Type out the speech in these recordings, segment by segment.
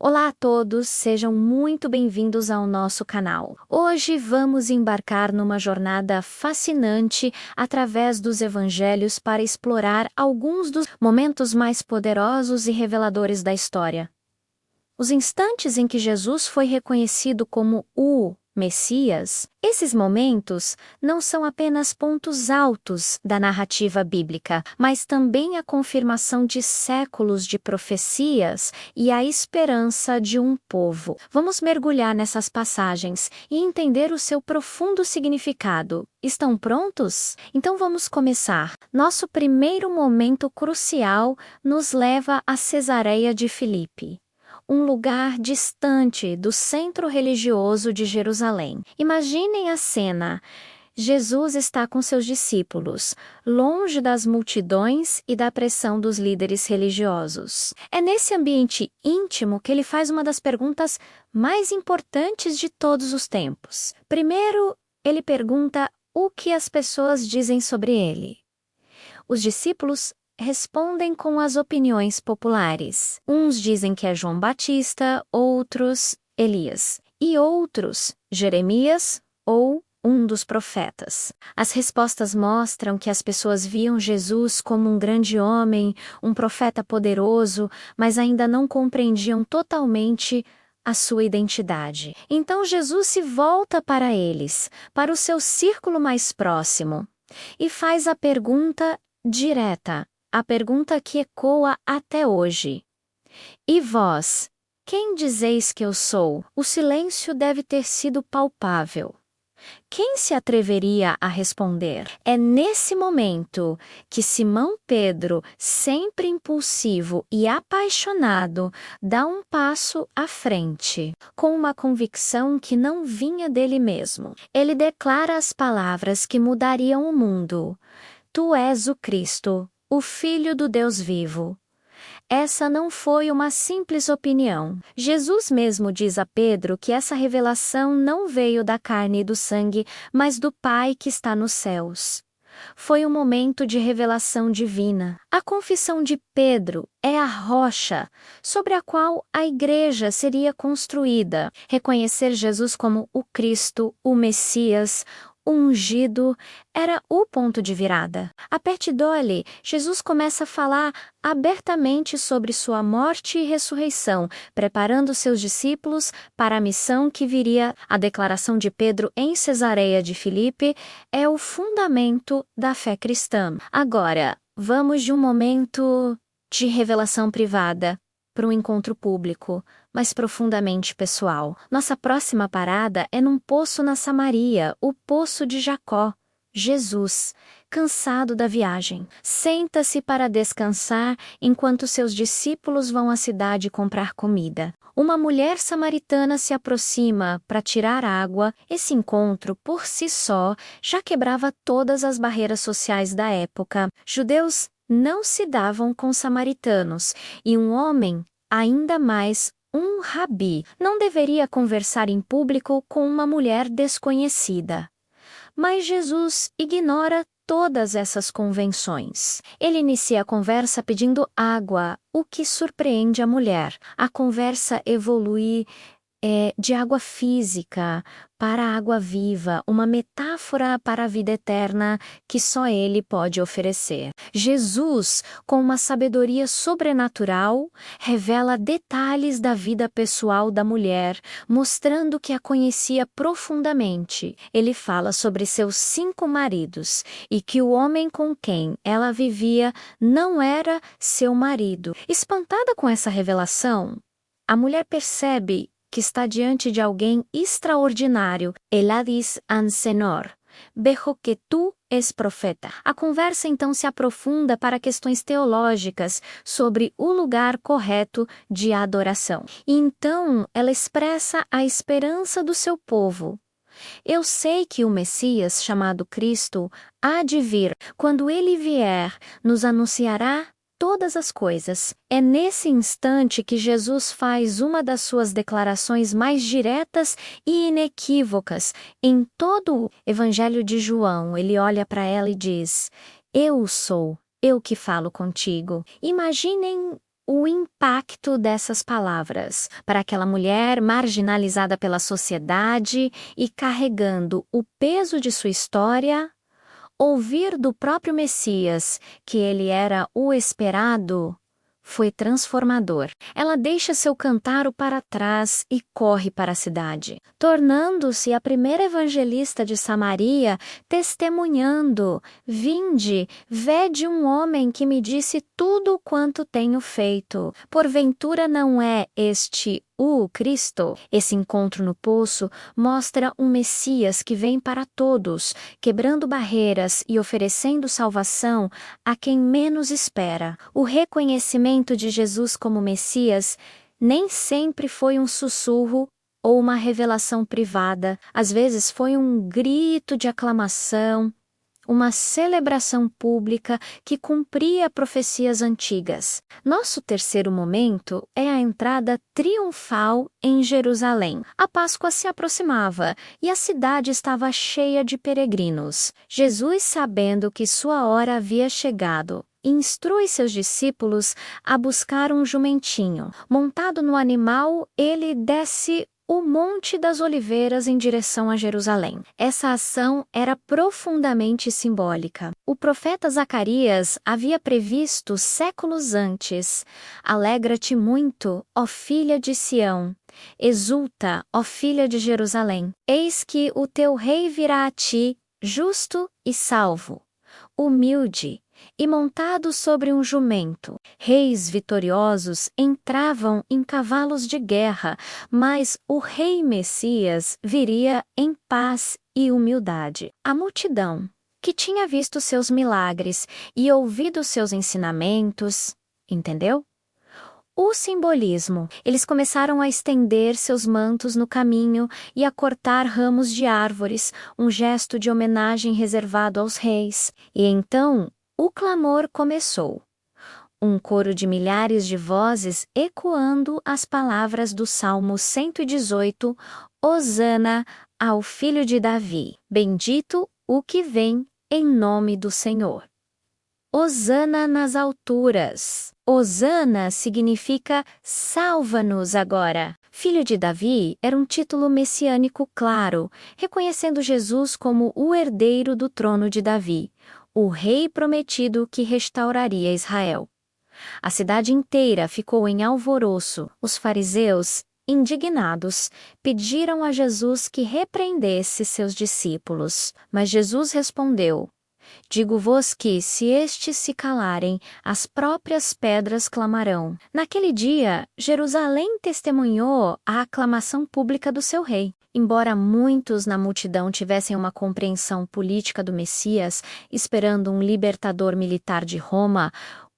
Olá a todos, sejam muito bem-vindos ao nosso canal. Hoje vamos embarcar numa jornada fascinante através dos evangelhos para explorar alguns dos momentos mais poderosos e reveladores da história. Os instantes em que Jesus foi reconhecido como o Messias, esses momentos não são apenas pontos altos da narrativa bíblica, mas também a confirmação de séculos de profecias e a esperança de um povo. Vamos mergulhar nessas passagens e entender o seu profundo significado. Estão prontos? Então vamos começar. Nosso primeiro momento crucial nos leva a Cesareia de Filipe, um lugar distante do centro religioso de Jerusalém. Imaginem a cena. Jesus está com seus discípulos, longe das multidões e da pressão dos líderes religiosos. É nesse ambiente íntimo que ele faz uma das perguntas mais importantes de todos os tempos. Primeiro, ele pergunta o que as pessoas dizem sobre ele. Os discípulos respondem com as opiniões populares. Uns dizem que é João Batista, outros Elias, e outros Jeremias ou um dos profetas. As respostas mostram que as pessoas viam Jesus como um grande homem, um profeta poderoso, mas ainda não compreendiam totalmente a sua identidade. Então Jesus se volta para eles, para o seu círculo mais próximo, e faz a pergunta direta. A pergunta que ecoa até hoje. E vós, quem dizeis que eu sou? O silêncio deve ter sido palpável. Quem se atreveria a responder? É nesse momento que Simão Pedro, sempre impulsivo e apaixonado, dá um passo à frente, com uma convicção que não vinha dele mesmo. Ele declara as palavras que mudariam o mundo. Tu és o Cristo, o Filho do Deus vivo. Essa não foi uma simples opinião. Jesus mesmo diz a Pedro que essa revelação não veio da carne e do sangue, mas do Pai que está nos céus. Foi um momento de revelação divina. A confissão de Pedro é a rocha sobre a qual a igreja seria construída. Reconhecer Jesus como o Cristo, o Messias, o ungido, era o ponto de virada. A partir dali, Jesus começa a falar abertamente sobre sua morte e ressurreição, preparando seus discípulos para a missão que viria. A declaração de Pedro em Cesareia de Filipe é o fundamento da fé cristã. Agora, vamos de um momento de revelação privada para um encontro público, mas profundamente pessoal. Nossa próxima parada é num poço na Samaria, o Poço de Jacó. Jesus, cansado da viagem, senta-se para descansar enquanto seus discípulos vão à cidade comprar comida. Uma mulher samaritana se aproxima para tirar água. Esse encontro, por si só, já quebrava todas as barreiras sociais da época. Judeus não se davam com samaritanos, e um homem, ainda mais um rabi, não deveria conversar em público com uma mulher desconhecida. Mas Jesus ignora todas essas convenções. Ele inicia a conversa pedindo água, o que surpreende a mulher. A conversa evolui de água física para a água viva, uma metáfora para a vida eterna que só Ele pode oferecer. Jesus, com uma sabedoria sobrenatural, revela detalhes da vida pessoal da mulher, mostrando que a conhecia profundamente. Ele fala sobre seus 5 maridos e que o homem com quem ela vivia não era seu marido. Espantada com essa revelação, a mulher percebe que está diante de alguém extraordinário. Ela diz an Senhor, vejo que tu és profeta. A conversa então se aprofunda para questões teológicas sobre o lugar correto de adoração. E então ela expressa a esperança do seu povo. Eu sei que o Messias, chamado Cristo, há de vir. Quando ele vier, nos anunciará todas as coisas. É nesse instante que Jesus faz uma das suas declarações mais diretas e inequívocas. Em todo o Evangelho de João, ele olha para ela e diz: Eu sou, eu que falo contigo. Imaginem o impacto dessas palavras para aquela mulher marginalizada pela sociedade e carregando o peso de sua história. Ouvir do próprio Messias que ele era o esperado foi transformador. Ela deixa seu cântaro para trás e corre para a cidade, tornando-se a primeira evangelista de Samaria, testemunhando: Vinde, vede um homem que me disse tudo quanto tenho feito. Porventura não é este o Cristo? Esse encontro no poço mostra um Messias que vem para todos, quebrando barreiras e oferecendo salvação a quem menos espera. O reconhecimento de Jesus como Messias nem sempre foi um sussurro ou uma revelação privada. Às vezes foi um grito de aclamação, uma celebração pública que cumpria profecias antigas. Nosso terceiro momento é a entrada triunfal em Jerusalém. A Páscoa se aproximava e a cidade estava cheia de peregrinos. Jesus, sabendo que sua hora havia chegado, instrui seus discípulos a buscar um jumentinho. Montado no animal, ele desce o Monte das Oliveiras em direção a Jerusalém. Essa ação era profundamente simbólica. O profeta Zacarias havia previsto séculos antes: Alegra-te muito, ó filha de Sião. Exulta, ó filha de Jerusalém. Eis que o teu rei virá a ti, justo e salvo, humilde e montado sobre um jumento. Reis vitoriosos entravam em cavalos de guerra, mas o rei Messias viria em paz e humildade. A multidão, que tinha visto seus milagres e ouvido seus ensinamentos, entendeu? O simbolismo. Eles começaram a estender seus mantos no caminho e a cortar ramos de árvores, um gesto de homenagem reservado aos reis. E então o clamor começou. Um coro de milhares de vozes ecoando as palavras do Salmo 118, Hosana ao Filho de Davi. Bendito o que vem em nome do Senhor. Hosana nas alturas. Hosana significa salva-nos agora. Filho de Davi era um título messiânico claro, reconhecendo Jesus como o herdeiro do trono de Davi, o rei prometido que restauraria Israel. A cidade inteira ficou em alvoroço. Os fariseus, indignados, pediram a Jesus que repreendesse seus discípulos. Mas Jesus respondeu: Digo-vos que, se estes se calarem, as próprias pedras clamarão. Naquele dia, Jerusalém testemunhou a aclamação pública do seu rei. Embora muitos na multidão tivessem uma compreensão política do Messias, esperando um libertador militar de Roma,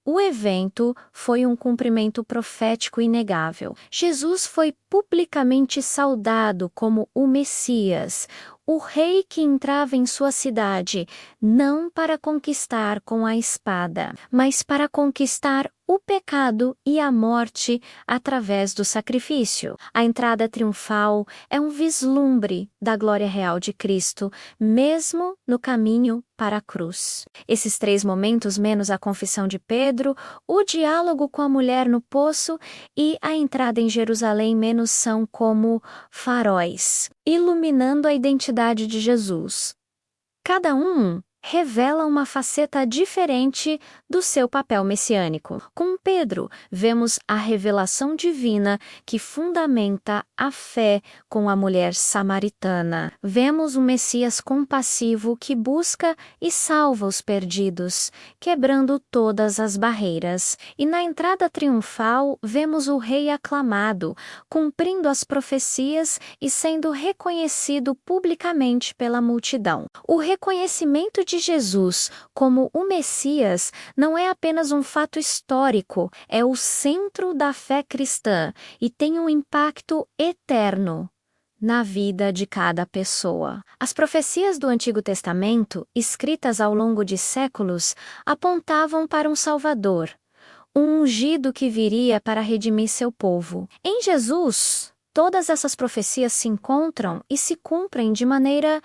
o evento foi um cumprimento profético inegável. Jesus foi publicamente saudado como o Messias, o rei que entrava em sua cidade, não para conquistar com a espada, mas para conquistar o pecado e a morte através do sacrifício. A entrada triunfal é um vislumbre da glória real de Cristo, mesmo no caminho para a cruz. Esses três momentos, menos a confissão de Pedro, o diálogo com a mulher no poço e a entrada em Jerusalém menos são como faróis, iluminando a identidade de Jesus. Cada um revela uma faceta diferente do seu papel messiânico. Com Pedro, vemos a revelação divina que fundamenta a fé com a mulher samaritana. Vemos um Messias compassivo que busca e salva os perdidos, quebrando todas as barreiras. E na entrada triunfal, vemos o rei aclamado, cumprindo as profecias e sendo reconhecido publicamente pela multidão. O reconhecimento de Jesus como o Messias não é apenas um fato histórico, é o centro da fé cristã e tem um impacto eterno na vida de cada pessoa. As profecias do Antigo Testamento, escritas ao longo de séculos, apontavam para um Salvador, um ungido que viria para redimir seu povo. Em Jesus, todas essas profecias se encontram e se cumprem de maneira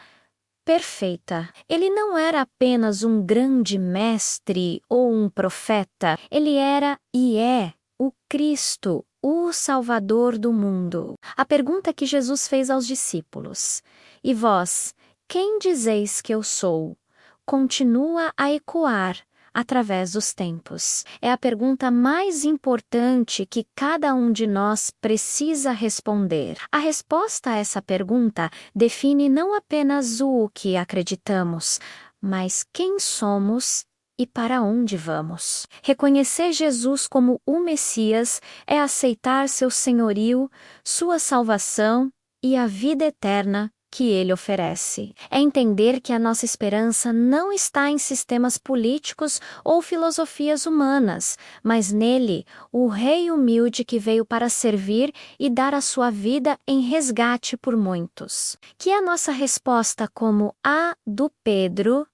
perfeita. Ele não era apenas um grande mestre ou um profeta, ele era e é o Cristo, o Salvador do mundo. A pergunta que Jesus fez aos discípulos: E vós, quem dizeis que eu sou? Continua a ecoar através dos tempos. É a pergunta mais importante que cada um de nós precisa responder. A resposta a essa pergunta define não apenas o que acreditamos, mas quem somos e para onde vamos. Reconhecer Jesus como o Messias é aceitar seu senhorio, sua salvação e a vida eterna que ele oferece. É entender que a nossa esperança não está em sistemas políticos ou filosofias humanas, mas nele, o Rei humilde que veio para servir e dar a sua vida em resgate por muitos. Que a nossa resposta, como a do Pedro,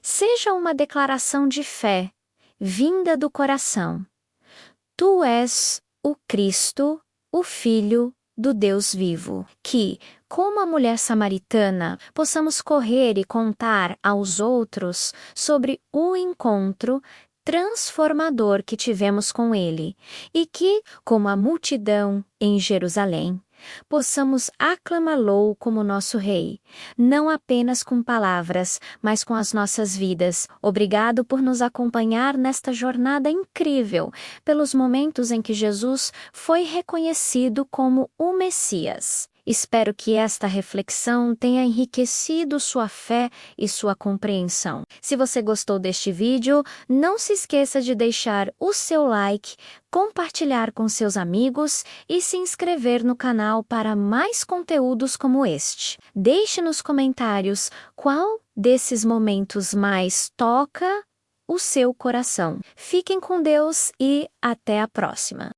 seja uma declaração de fé, vinda do coração. Tu és o Cristo, o Filho do Deus vivo. Que, como a mulher samaritana, possamos correr e contar aos outros sobre o encontro transformador que tivemos com Ele, e que, como a multidão em Jerusalém, possamos aclamá-lo como nosso Rei, não apenas com palavras, mas com as nossas vidas. Obrigado por nos acompanhar nesta jornada incrível, pelos momentos em que Jesus foi reconhecido como o Messias. Espero que esta reflexão tenha enriquecido sua fé e sua compreensão. Se você gostou deste vídeo, não se esqueça de deixar o seu like, compartilhar com seus amigos e se inscrever no canal para mais conteúdos como este. Deixe nos comentários qual desses momentos mais toca o seu coração. Fiquem com Deus e até a próxima!